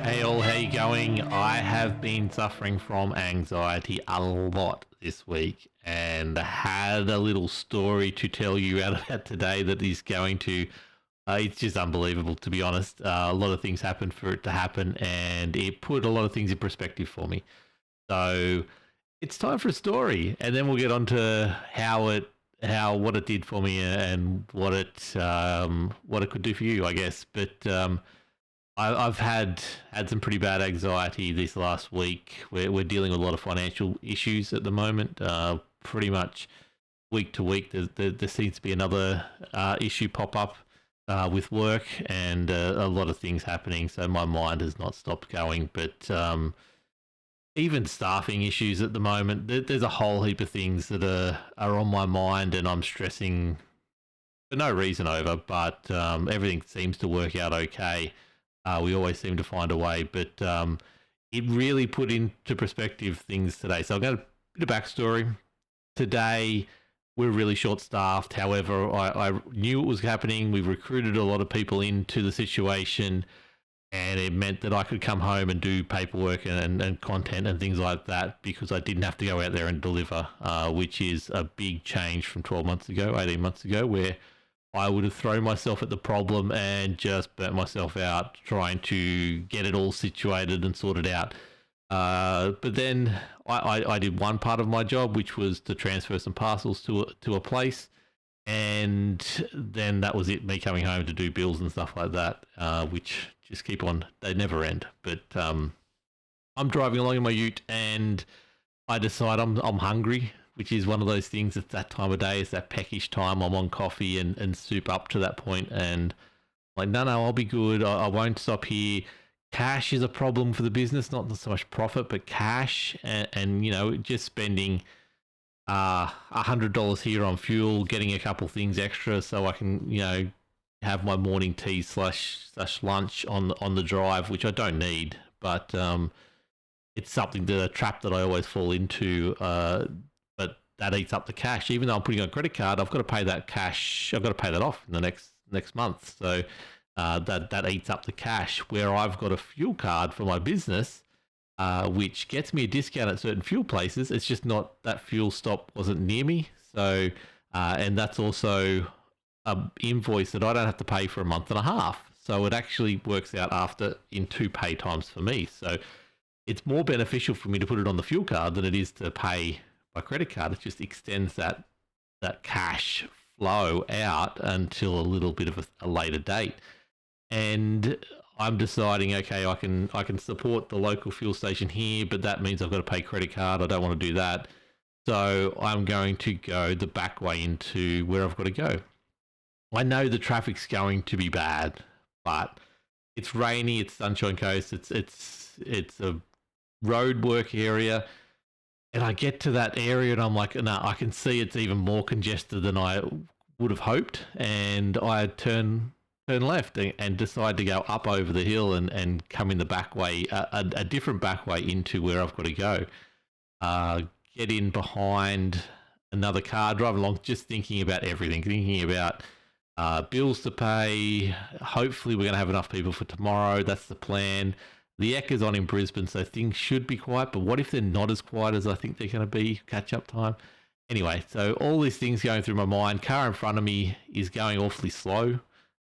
Hey all, how you going? I have been suffering from anxiety a lot this week and had a little story to tell you out of that today that is going to, it's just unbelievable to be honest. A lot of things happened for it to happen and it put a lot of things in perspective for me. So it's time for a story and then we'll get on to what it did for me and what it could do for you, I guess. But I've had some pretty bad anxiety this last week. We're dealing with a lot of financial issues at the moment. Pretty much week to week, there seems to be another issue pop up with work and a lot of things happening. So my mind has not stopped going. But even staffing issues at the moment, there's a whole heap of things that are on my mind, and I'm stressing for no reason over. But everything seems to work out okay. We always seem to find a way, but it really put into perspective things today. So I've got a bit of backstory. Today, we're really short-staffed. However, I knew it was happening. We recruited a lot of people into the situation, and it meant that I could come home and do paperwork and content and things like that because I didn't have to go out there and deliver, which is a big change from 12 months ago, 18 months ago, where I would have thrown myself at the problem and just burnt myself out trying to get it all situated and sorted out. But then I did one part of my job, which was to transfer some parcels to a place. And then that was it, me coming home to do bills and stuff like that, which just keep on, they never end. But I'm driving along in my ute and I decide I'm hungry, which is one of those things at that time of day. It's that peckish time. I'm on coffee and soup up to that point, and I'm like, no, I'll be good. I won't stop here. Cash is a problem for the business, not so much profit, but cash, and you know, just spending $100 here on fuel, getting a couple things extra so I can, you know, have my morning tea slash lunch on the drive, which I don't need, but it's something that a trap that I always fall into. But that eats up the cash. Even though I'm putting on a credit card, I've got to pay that cash. I've got to pay that off in the next month. So that eats up the cash. Where I've got a fuel card for my business, which gets me a discount at certain fuel places. It's just not, that fuel stop wasn't near me. So and that's also an invoice that I don't have to pay for a month and a half. So it actually works out after in 2 pay times for me. So it's more beneficial for me to put it on the fuel card than it is to pay my credit card. It just extends that cash flow out until a little bit of a later date. And I'm deciding, okay, I can support the local fuel station here, but that means I've got to pay credit card. I don't want to do that. So I'm going to go the back way into where I've got to go. I know the traffic's going to be bad, but it's rainy, it's Sunshine Coast, it's a road work area. And I get to that area and I'm like, no, I can see it's even more congested than I would have hoped. And I turn left and decide to go up over the hill and come in the back way, a different back way into where I've got to go. Get in behind another car, drive along, just thinking about everything, thinking about bills to pay. Hopefully we're going to have enough people for tomorrow. That's the plan. The Ek is on in Brisbane, so things should be quiet, but what if they're not as quiet as I think they're going to be, catch-up time? Anyway, so all these things going through my mind. Car in front of me is going awfully slow,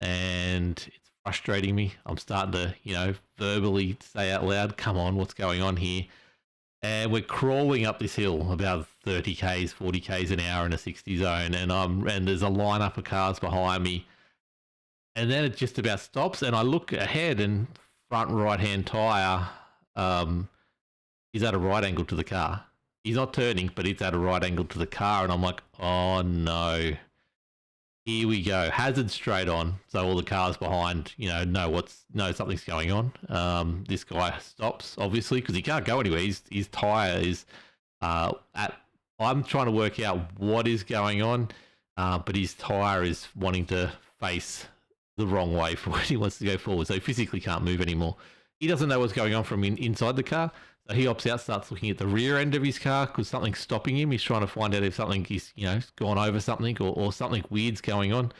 and it's frustrating me. I'm starting to, you know, verbally say out loud, come on, what's going on here? And we're crawling up this hill about 30 Ks, 40 Ks an hour in a 60 zone, and there's a lineup of cars behind me. And then it just about stops, and I look ahead and front right-hand tyre is at a right angle to the car. He's not turning, but it's at a right angle to the car. And I'm like, oh no, here we go. Hazard straight on. So all the cars behind, you know something's going on. This guy stops, obviously, because he can't go anywhere. His tyre is I'm trying to work out what is going on, but his tyre is wanting to face the wrong way for when he wants to go forward. So he physically can't move anymore. He doesn't know what's going on from inside the car. So he opts out, starts looking at the rear end of his car because something's stopping him. He's trying to find out if something is, you know, gone over something or something weird's going on.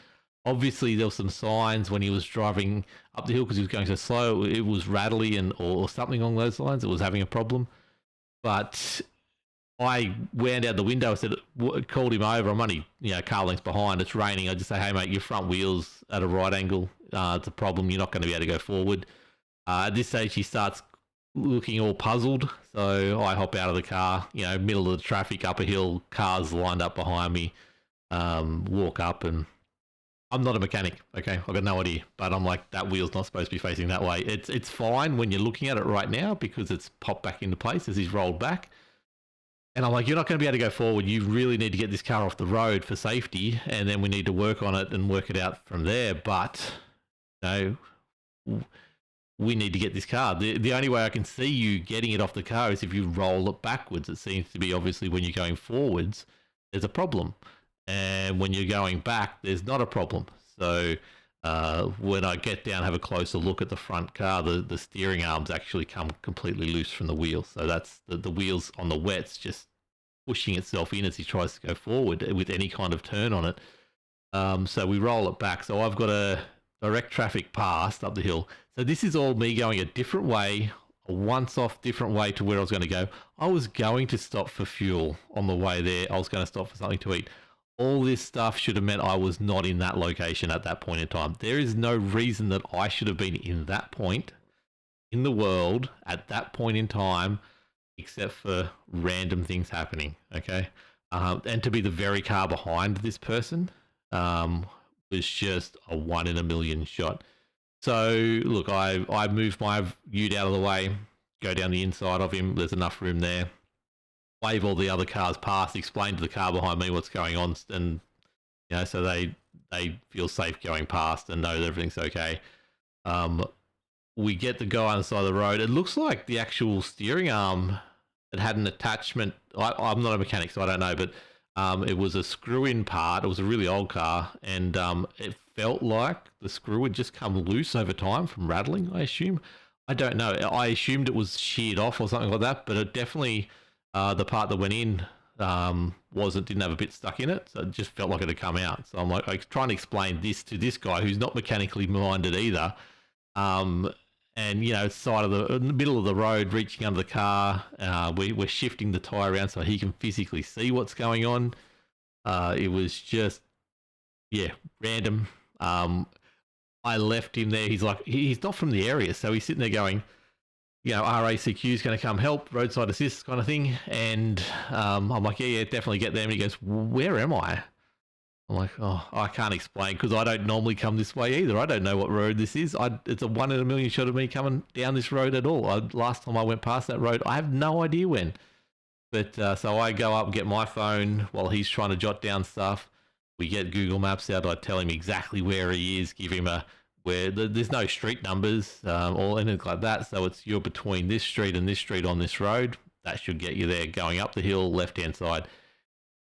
Obviously, there were some signs when he was driving up the hill because he was going so slow. It was rattly or something along those lines. It was having a problem. But I wound out the window. I said, called him over. I'm only, car lengths behind. It's raining. I just say, hey, mate, your front wheel's at a right angle. It's a problem. You're not going to be able to go forward. At this stage, he starts looking all puzzled. So I hop out of the car, middle of the traffic, up a hill, cars lined up behind me, walk up, and I'm not a mechanic, okay? I've got no idea. But I'm like, that wheel's not supposed to be facing that way. It's fine when you're looking at it right now because it's popped back into place as he's rolled back. And I'm like, you're not going to be able to go forward. You really need to get this car off the road for safety, and then we need to work on it and work it out from there. But, we need to get this car. The only way I can see you getting it off the car is if you roll it backwards. It seems to be obviously when you're going forwards, there's a problem. And when you're going back, there's not a problem. So when I get down, have a closer look at the front car, the steering arms actually come completely loose from the wheel. So that's the wheels on the wet's just pushing itself in as he tries to go forward with any kind of turn on it. So we roll it back. So I've got a direct traffic past up the hill. So this is all me going a different way, a once-off different way to where I was going to go. I was going to stop for fuel on the way there. I was going to stop for something to eat. All this stuff should have meant I was not in that location at that point in time. There is no reason that I should have been in that point in the world at that point in time, except for random things happening, okay? And to be the very car behind this person was just a 1 in a million shot. So, look, I moved my ute out of the way, go down the inside of him. There's enough room there. Wave all the other cars past, explain to the car behind me what's going on, and so they feel safe going past and know that everything's okay. We get the guy on the side of the road. It looks like the actual steering arm, it had an attachment. I'm not a mechanic, so I don't know, but it was a screw-in part. It was a really old car, and it felt like the screw had just come loose over time from rattling, I assume. I don't know. I assumed it was sheared off or something like that, but it definitely... the part that went in didn't have a bit stuck in it, so it just felt like it had come out. So I'm like trying to explain this to this guy who's not mechanically minded either. Side of in the middle of the road, reaching under the car, we're shifting the tire around so he can physically see what's going on. It was just, random. I left him there. He's like, he's not from the area, so he's sitting there going, RACQ is going to come help, roadside assist kind of thing. And I'm like, yeah, definitely get there. And he goes, where am I? I'm like, oh, I can't explain because I don't normally come this way either. I don't know what road this is. It's a 1 in a million shot of me coming down this road at all. Last time I went past that road, I have no idea when. But so I go up and get my phone while he's trying to jot down stuff. We get Google Maps out. I tell him exactly where he is, give him where there's no street numbers or anything like that. So you're between this street and this street on this road. That should get you there going up the hill, left-hand side.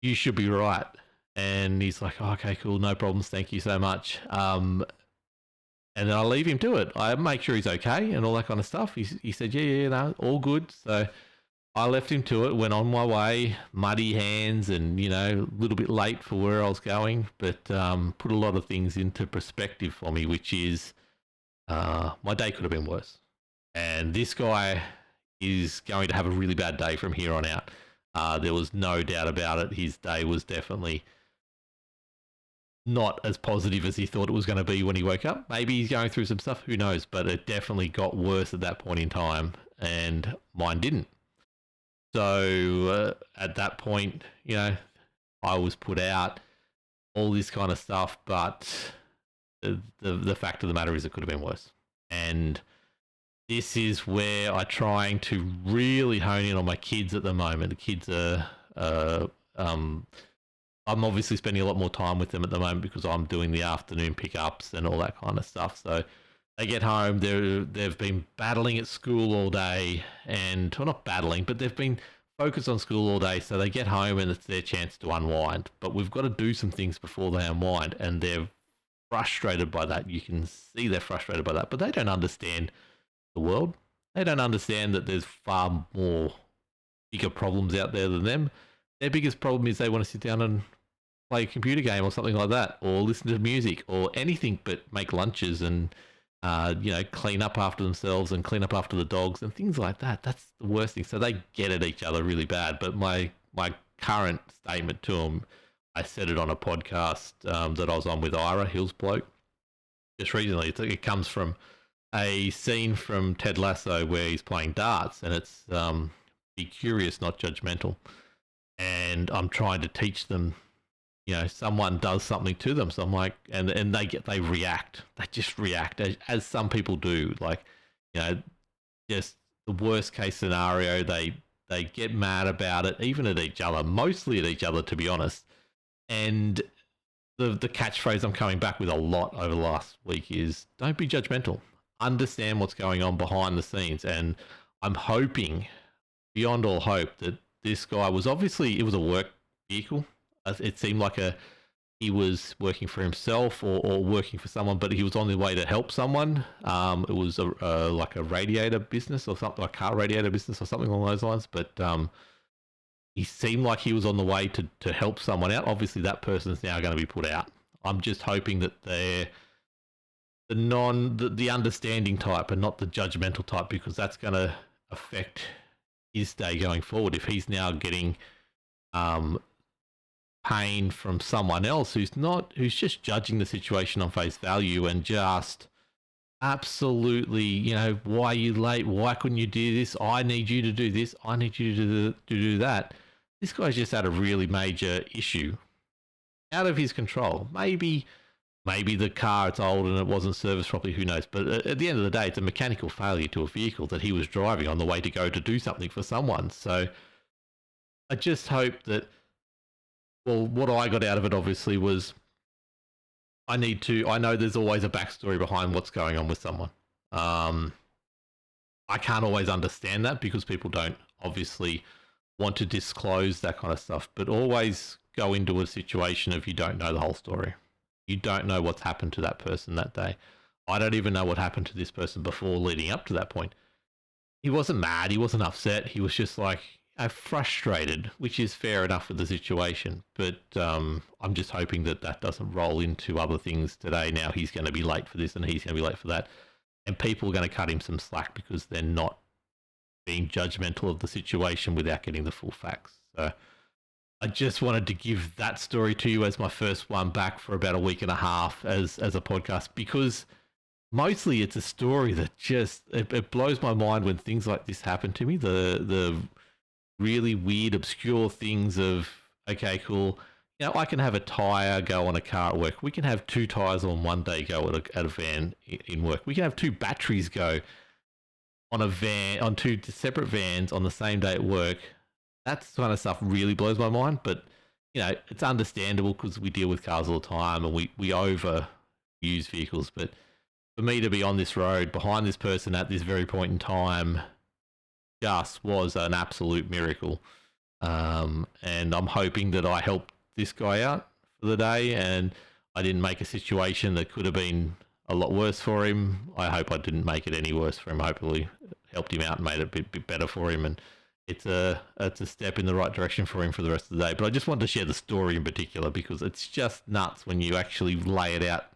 You should be right. And he's like, oh, okay, cool, no problems. Thank you so much. And then I leave him to it. I make sure he's okay and all that kind of stuff. He said, yeah, no, all good. So I left him to it, went on my way, muddy hands and, a little bit late for where I was going, but put a lot of things into perspective for me, which is my day could have been worse. And this guy is going to have a really bad day from here on out. There was no doubt about it. His day was definitely not as positive as he thought it was going to be when he woke up. Maybe he's going through some stuff, who knows, but it definitely got worse at that point in time, and mine didn't. So at that point, I was put out, all this kind of stuff, but the fact of the matter is it could have been worse. And this is where I'm trying to really hone in on my kids at the moment. The kids are, I'm obviously spending a lot more time with them at the moment because I'm doing the afternoon pickups and all that kind of stuff. So they get home, they've been battling at school all day, well, not battling, but they've been focused on school all day. So they get home and it's their chance to unwind. But we've got to do some things before they unwind, and they're frustrated by that. You can see they're frustrated by that, but they don't understand the world. They don't understand that there's far more bigger problems out there than them. Their biggest problem is they want to sit down and play a computer game or something like that, or listen to music or anything but make lunches and clean up after themselves and clean up after the dogs and things like that. That's the worst thing. So they get at each other really bad. But my current statement to them, I said it on a podcast that I was on with Ira Hill's bloke just recently. It comes from a scene from Ted Lasso where he's playing darts, and it's be curious, not judgmental. And I'm trying to teach them, someone does something to them. So I'm like, and they react. They just react as some people do. Like, just the worst case scenario. They get mad about it, even at each other, mostly at each other, to be honest. And the catchphrase I'm coming back with a lot over the last week is, don't be judgmental. Understand what's going on behind the scenes. And I'm hoping, beyond all hope, that this guy was obviously, it was a work vehicle. It seemed like he was working for himself or working for someone, but he was on the way to help someone. It was like a radiator business or something, a car radiator business or something along those lines. But he seemed like he was on the way to help someone out. Obviously, that person is now going to be put out. I'm just hoping that they're the understanding type and not the judgmental type, because that's going to affect his day going forward. If he's now getting pain from someone else who's just judging the situation on face value and just absolutely, why are you late? Why couldn't you do this? I need you to do this. I need you to do that. This guy's just had a really major issue out of his control. Maybe the car, it's old and it wasn't serviced properly, who knows. But at the end of the day, it's a mechanical failure to a vehicle that he was driving on the way to go to do something for someone. So I just hope that, well, what I got out of it obviously was I know there's always a backstory behind what's going on with someone. I can't always understand that because people don't obviously want to disclose that kind of stuff, but always go into a situation if you don't know the whole story. You don't know what's happened to that person that day. I don't even know what happened to this person before leading up to that point. He wasn't mad. He wasn't upset. He was just like frustrated, which is fair enough with the situation. But I'm just hoping that doesn't roll into other things today. Now he's going to be late for this and he's going to be late for that. And people are going to cut him some slack because they're not being judgmental of the situation without getting the full facts. So I just wanted to give that story to you as my first one back for about a week and a half as a podcast, because mostly it's a story that just it blows my mind when things like this happen to me. The really weird, obscure things of, okay, cool, I can have a tire go on a car at work. We can have 2 tires on one day go at a van in work. We can have 2 batteries go on a van, on 2 separate vans on the same day at work. That kind of stuff really blows my mind, but it's understandable because we deal with cars all the time and we overuse vehicles. But for me to be on this road behind this person at this very point in time just was an absolute miracle. And I'm hoping that I helped this guy out for the day and I didn't make a situation that could have been a lot worse for him. I hope I didn't make it any worse for him. Hopefully helped him out and made it a bit better for him. And it's a step in the right direction for him for the rest of the day. But I just wanted to share the story in particular because it's just nuts when you actually lay it out,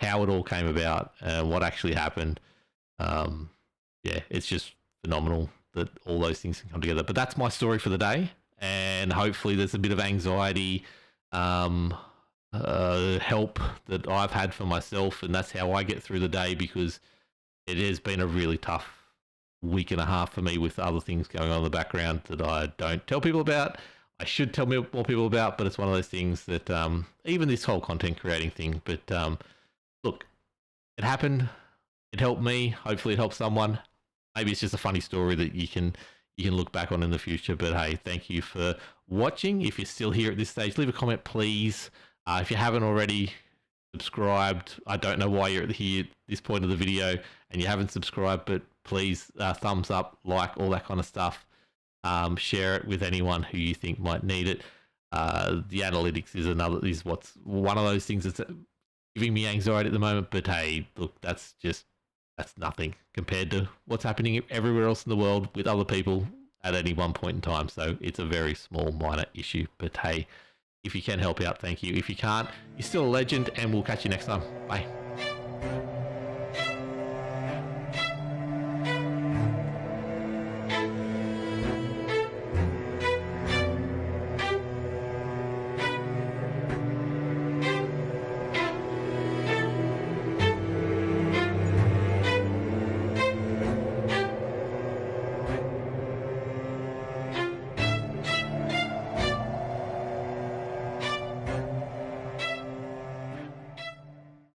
how it all came about and what actually happened. It's just phenomenal that all those things can come together. But that's my story for the day. And hopefully there's a bit of anxiety, help that I've had for myself. And that's how I get through the day, because it has been a really tough week and a half for me with other things going on in the background that I don't tell people about. I should tell more people about, but it's one of those things that even this whole content creating thing. But look, it happened. It helped me. Hopefully it helps someone. Maybe it's just a funny story that you can look back on in the future. But hey, thank you for watching. If you're still here at this stage, leave a comment, please. If you haven't already subscribed, I don't know why you're here at this point of the video and you haven't subscribed, but please thumbs up, like, all that kind of stuff. Share it with anyone who you think might need it. The analytics is what's one of those things that's giving me anxiety at the moment. But hey, look, that's nothing compared to what's happening everywhere else in the world with other people at any one point in time. So it's a very small, minor issue. But hey, If you can help out, thank you. If you can't, you're still a legend, and we'll catch you next time. Bye.